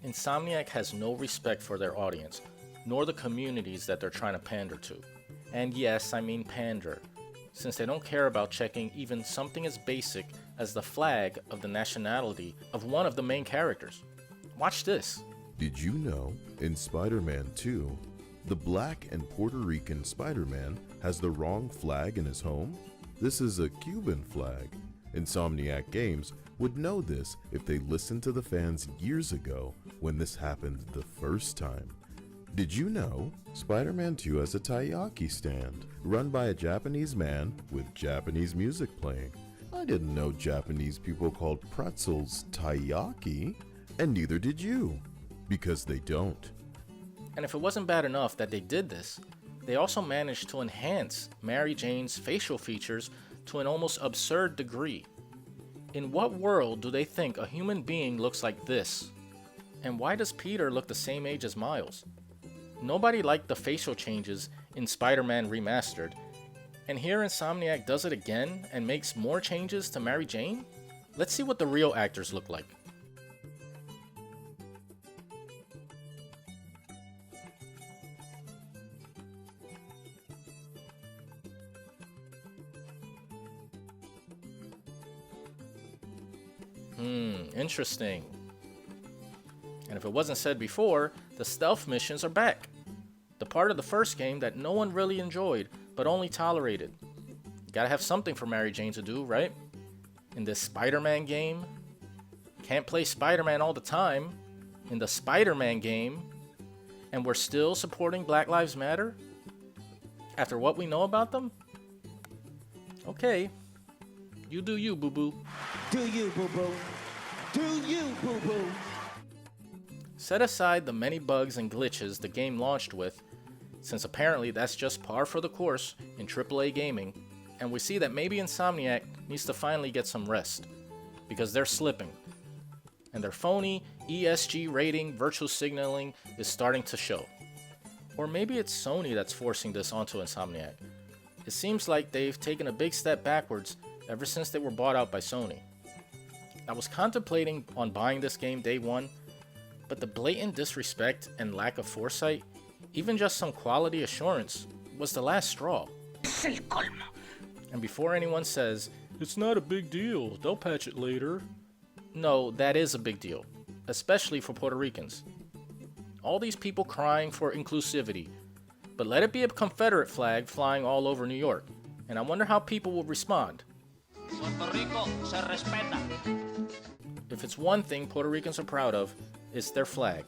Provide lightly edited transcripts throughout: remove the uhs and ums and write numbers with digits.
Insomniac has no respect for their audience, nor the communities that they're trying to pander to. And yes, I mean pander, since they don't care about checking even something as basic as the flag of the nationality of one of the main characters. Watch this. Did you know, in Spider-Man 2, the black and Puerto Rican Spider-Man has the wrong flag in his home? This is a Cuban flag. Insomniac Games would know this if they listened to the fans years ago when this happened the first time. Did you know Spider-Man 2 has a taiyaki stand run by a Japanese man with Japanese music playing? I didn't know Japanese people called pretzels taiyaki, and neither did you, because they don't. And if it wasn't bad enough that they did this, they also managed to enhance Mary Jane's facial features to an almost absurd degree. In what world do they think a human being looks like this? And why does Peter look the same age as Miles? Nobody liked the facial changes in Spider-Man Remastered, and here Insomniac does it again and makes more changes to Mary Jane? Let's see what the real actors look like. Interesting. And if it wasn't said before, the stealth missions are back. The part of the first game that no one really enjoyed, but only tolerated. You gotta have something for Mary Jane to do, right? In this Spider-Man game, can't play Spider-Man all the time. In the Spider-Man game, and we're still supporting Black Lives Matter? After what we know about them? Okay. You do you, boo-boo. Do you, boo-boo. Do you, boo-boo. Set aside the many bugs and glitches the game launched with, since apparently that's just par for the course in AAA gaming, and we see that maybe Insomniac needs to finally get some rest, because they're slipping, and their phony ESG rating virtual signaling is starting to show. Or maybe it's Sony that's forcing this onto Insomniac. It seems like they've taken a big step backwards ever since they were bought out by Sony. I was contemplating on buying this game day one, but the blatant disrespect and lack of foresight, even just some quality assurance, was the last straw. Es el colmo. And before anyone says, it's not a big deal, they'll patch it later. No, that is a big deal, especially for Puerto Ricans. All these people crying for inclusivity, but let it be a Confederate flag flying all over New York, and I wonder how people will respond. Puerto Rico se respeta. If it's one thing Puerto Ricans are proud of, it's their flag.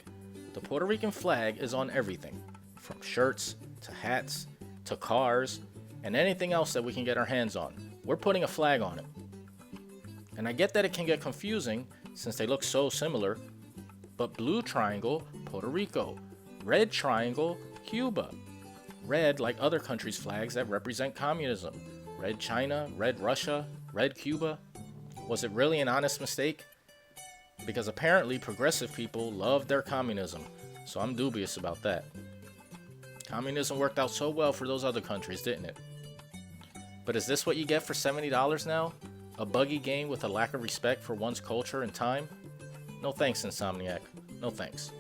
The Puerto Rican flag is on everything, from shirts, to hats, to cars, and anything else that we can get our hands on. We're putting a flag on it. And I get that it can get confusing, since they look so similar, but blue triangle, Puerto Rico. Red triangle, Cuba. Red like other countries' flags that represent communism. Red China, red Russia, red Cuba. Was it really an honest mistake? Because apparently progressive people love their communism, so I'm dubious about that. Communism worked out so well for those other countries, didn't it? But is this what you get for $70 now? A buggy game with a lack of respect for one's culture and time? No thanks, Insomniac. No thanks.